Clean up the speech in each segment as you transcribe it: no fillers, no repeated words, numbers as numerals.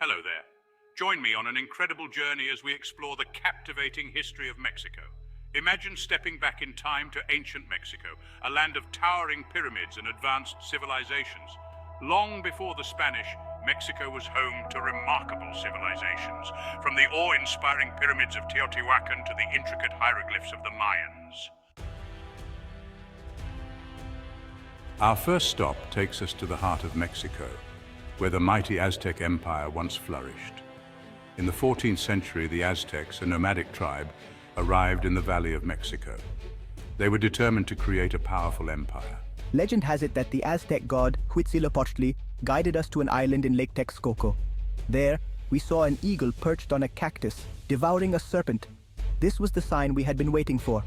Hello there. Join me on an incredible journey as we explore the captivating history of Mexico. Imagine stepping back in time to ancient Mexico, a land of towering pyramids and advanced civilizations. Long before the Spanish, Mexico was home to remarkable civilizations, from the awe-inspiring pyramids of Teotihuacan to the intricate hieroglyphs of the Mayans. Our first stop takes us to the heart of Mexico, where the mighty Aztec Empire once flourished. In the 14th century, the Aztecs, a nomadic tribe, arrived in the Valley of Mexico. They were determined to create a powerful empire. Legend has it that the Aztec god Huitzilopochtli guided us to an island in Lake Texcoco. There, we saw an eagle perched on a cactus, devouring a serpent. This was the sign we had been waiting for.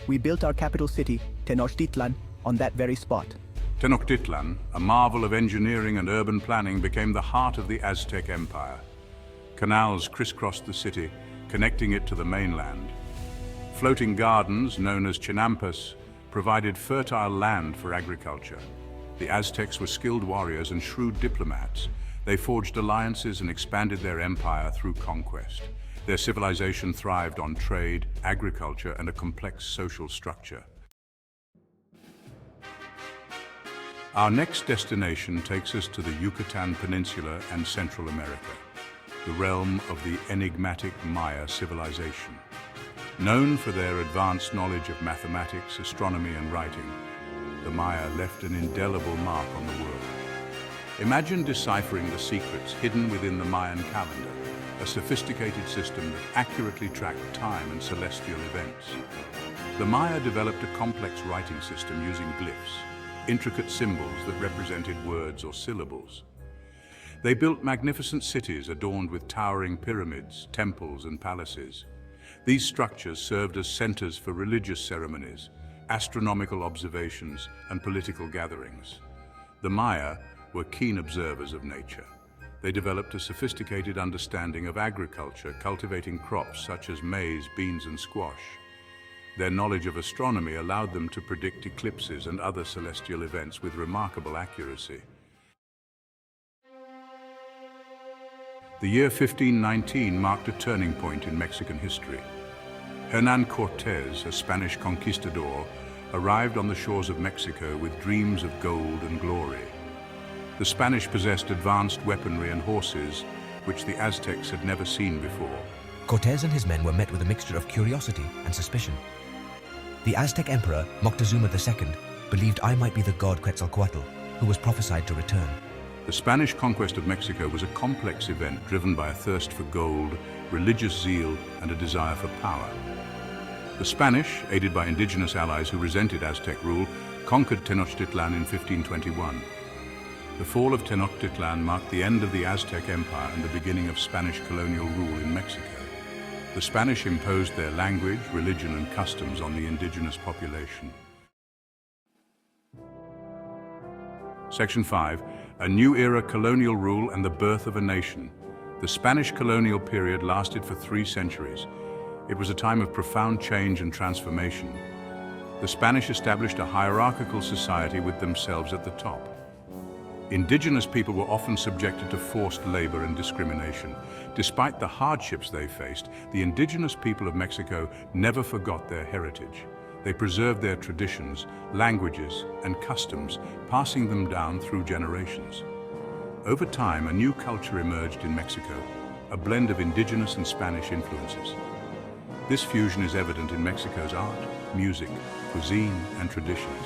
We built our capital city, Tenochtitlan, on that very spot. Tenochtitlan, a marvel of engineering and urban planning, became the heart of the Aztec Empire. Canals crisscrossed the city, connecting it to the mainland. Floating gardens, known as chinampas, provided fertile land for agriculture. The Aztecs were skilled warriors and shrewd diplomats. They forged alliances and expanded their empire through conquest. Their civilization thrived on trade, agriculture, and a complex social structure. Our next destination takes us to the Yucatan Peninsula and Central America, the realm of the enigmatic Maya civilization. Known for their advanced knowledge of mathematics, astronomy, and writing, the Maya left an indelible mark on the world. Imagine deciphering the secrets hidden within the Mayan calendar, a sophisticated system that accurately tracked time and celestial events. The Maya developed a complex writing system using glyphs, intricate symbols that represented words or syllables. They built magnificent cities adorned with towering pyramids, temples, and palaces. These structures served as centers for religious ceremonies, astronomical observations, and political gatherings. The Maya were keen observers of nature. They developed a sophisticated understanding of agriculture, cultivating crops such as maize, beans, and squash. Their knowledge of astronomy allowed them to predict eclipses and other celestial events with remarkable accuracy. The year 1519 marked a turning point in Mexican history. Hernán Cortés, a Spanish conquistador, arrived on the shores of Mexico with dreams of gold and glory. The Spanish possessed advanced weaponry and horses, which the Aztecs had never seen before. Cortés and his men were met with a mixture of curiosity and suspicion. The Aztec emperor, Moctezuma II, believed I might be the god Quetzalcoatl, who was prophesied to return. The Spanish conquest of Mexico was a complex event driven by a thirst for gold, religious zeal, and a desire for power. The Spanish, aided by indigenous allies who resented Aztec rule, conquered Tenochtitlan in 1521. The fall of Tenochtitlan marked the end of the Aztec Empire and the beginning of Spanish colonial rule in Mexico. The Spanish imposed their language, religion, and customs on the indigenous population. Section 5. A new era colonial rule and the birth of a nation. The Spanish colonial period lasted for 3 centuries. It was a time of profound change and transformation. The Spanish established a hierarchical society with themselves at the top. Indigenous people were often subjected to forced labor and discrimination. Despite the hardships they faced, the indigenous people of Mexico never forgot their heritage. They preserved their traditions, languages, and customs, passing them down through generations. Over time, a new culture emerged in Mexico, a blend of indigenous and Spanish influences. This fusion is evident in Mexico's art, music, cuisine, and traditions.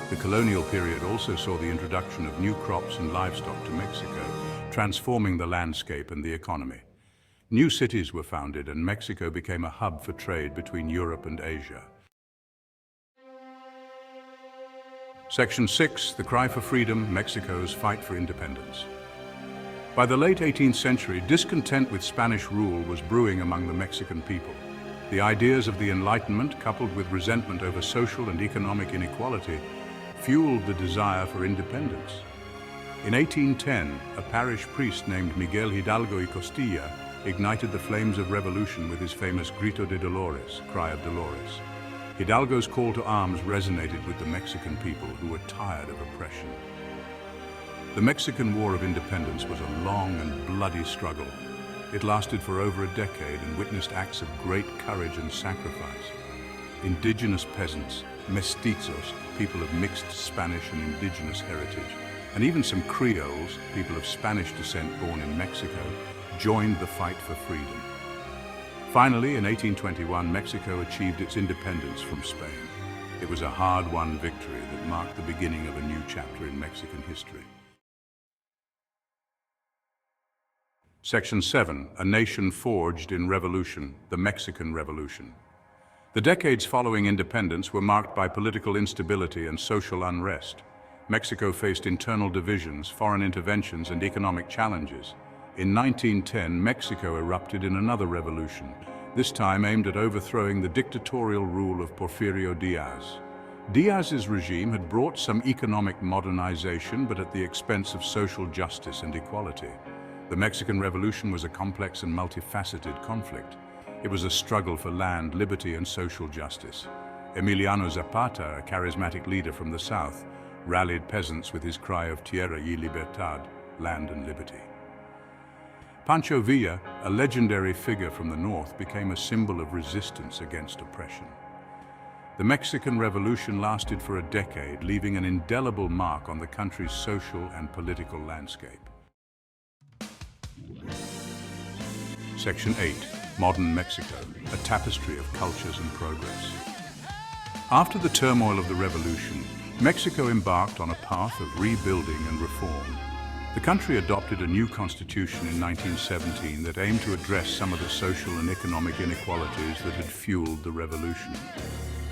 The colonial period also saw the introduction of new crops and livestock to Mexico, transforming the landscape and the economy. New cities were founded, and Mexico became a hub for trade between Europe and Asia. Section 6. The Cry for Freedom, Mexico's Fight for Independence. By the late 18th century, discontent with Spanish rule was brewing among the Mexican people. The ideas of the Enlightenment, coupled with resentment over social and economic inequality, fueled the desire for independence. In 1810, a parish priest named Miguel Hidalgo y Costilla ignited the flames of revolution with his famous Grito de Dolores, Cry of Dolores. Hidalgo's call to arms resonated with the Mexican people who were tired of oppression. The Mexican War of Independence was a long and bloody struggle. It lasted for over a decade and witnessed acts of great courage and sacrifice. Indigenous peasants, mestizos, people of mixed Spanish and indigenous heritage, and even some Creoles, people of Spanish descent born in Mexico, joined the fight for freedom. Finally, in 1821, Mexico achieved its independence from Spain. It was a hard-won victory that marked the beginning of a new chapter in Mexican history. Section 7, a nation forged in revolution, the Mexican Revolution. The decades following independence were marked by political instability and social unrest. Mexico faced internal divisions, foreign interventions, and economic challenges. In 1910, Mexico erupted in another revolution, this time aimed at overthrowing the dictatorial rule of Porfirio Diaz. Diaz's regime had brought some economic modernization, but at the expense of social justice and equality. The Mexican Revolution was a complex and multifaceted conflict. It was a struggle for land, liberty, and social justice. Emiliano Zapata, a charismatic leader from the south, rallied peasants with his cry of Tierra y Libertad, land and liberty. Pancho Villa, a legendary figure from the north, became a symbol of resistance against oppression. The Mexican Revolution lasted for a decade, leaving an indelible mark on the country's social and political landscape. Section 8, Modern Mexico, a tapestry of cultures and progress. After the turmoil of the revolution, Mexico embarked on a path of rebuilding and reform. The country adopted a new constitution in 1917 that aimed to address some of the social and economic inequalities that had fueled the revolution.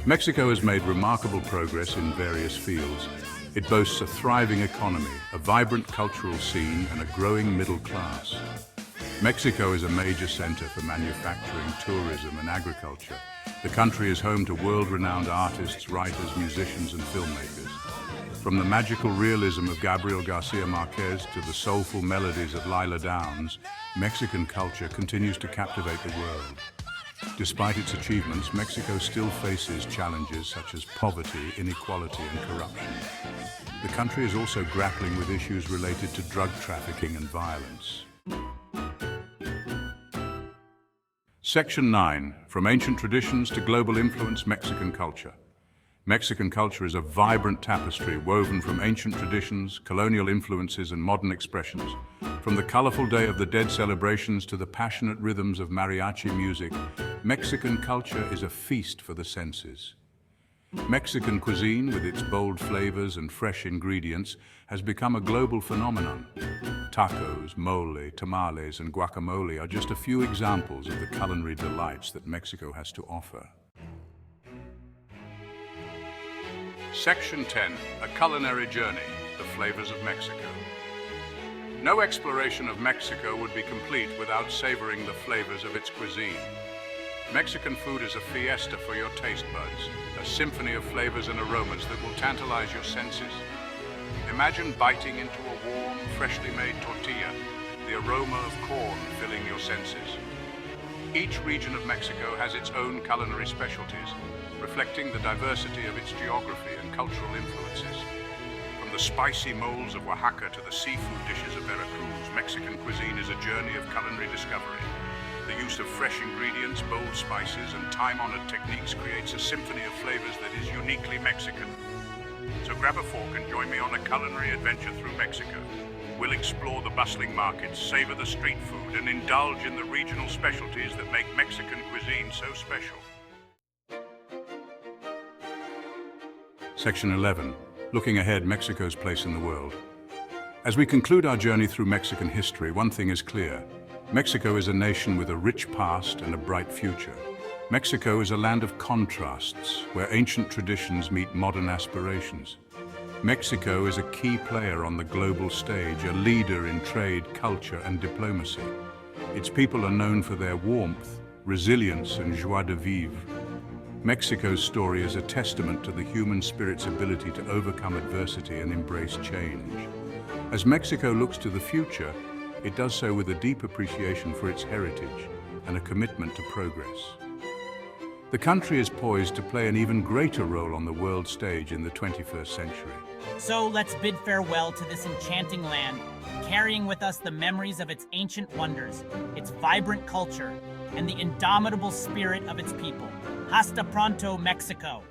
Mexico has made remarkable progress in various fields. It boasts a thriving economy, a vibrant cultural scene, and a growing middle class. Mexico is a major center for manufacturing, tourism, and agriculture. The country is home to world-renowned artists, writers, musicians, and filmmakers. From the magical realism of Gabriel Garcia Marquez to the soulful melodies of Lila Downs, Mexican culture continues to captivate the world. Despite its achievements, Mexico still faces challenges such as poverty, inequality, and corruption. The country is also grappling with issues related to drug trafficking and violence. Section 9, From Ancient Traditions to Global Influence, Mexican Culture. Mexican culture is a vibrant tapestry woven from ancient traditions, colonial influences, and modern expressions. From the colorful Day of the Dead celebrations to the passionate rhythms of mariachi music, Mexican culture is a feast for the senses. Mexican cuisine, with its bold flavors and fresh ingredients, has become a global phenomenon. Tacos, mole, tamales, and guacamole are just a few examples of the culinary delights that Mexico has to offer. Section 10, A Culinary Journey, the Flavors of Mexico. No exploration of Mexico would be complete without savoring the flavors of its cuisine. Mexican food is a fiesta for your taste buds, a symphony of flavors and aromas that will tantalize your senses. Imagine biting into a warm, freshly made tortilla, the aroma of corn filling your senses. Each region of Mexico has its own culinary specialties, reflecting the diversity of its geography and cultural influences. From the spicy moles of Oaxaca to the seafood dishes of Veracruz, Mexican cuisine is a journey of culinary discovery. The use of fresh ingredients, bold spices, and time-honored techniques creates a symphony of flavors that is uniquely Mexican. So grab a fork and join me on a culinary adventure through Mexico. We'll explore the bustling markets, savor the street food, and indulge in the regional specialties that make Mexican cuisine so special. Section 11, Looking Ahead, Mexico's Place in the World. As we conclude our journey through Mexican history, one thing is clear. Mexico is a nation with a rich past and a bright future. Mexico is a land of contrasts, where ancient traditions meet modern aspirations. Mexico is a key player on the global stage, a leader in trade, culture, and diplomacy. Its people are known for their warmth, resilience, and joie de vivre. Mexico's story is a testament to the human spirit's ability to overcome adversity and embrace change. As Mexico looks to the future, it does so with a deep appreciation for its heritage and a commitment to progress. The country is poised to play an even greater role on the world stage in the 21st century. So let's bid farewell to this enchanting land, carrying with us the memories of its ancient wonders, its vibrant culture, and the indomitable spirit of its people. Hasta pronto, Mexico!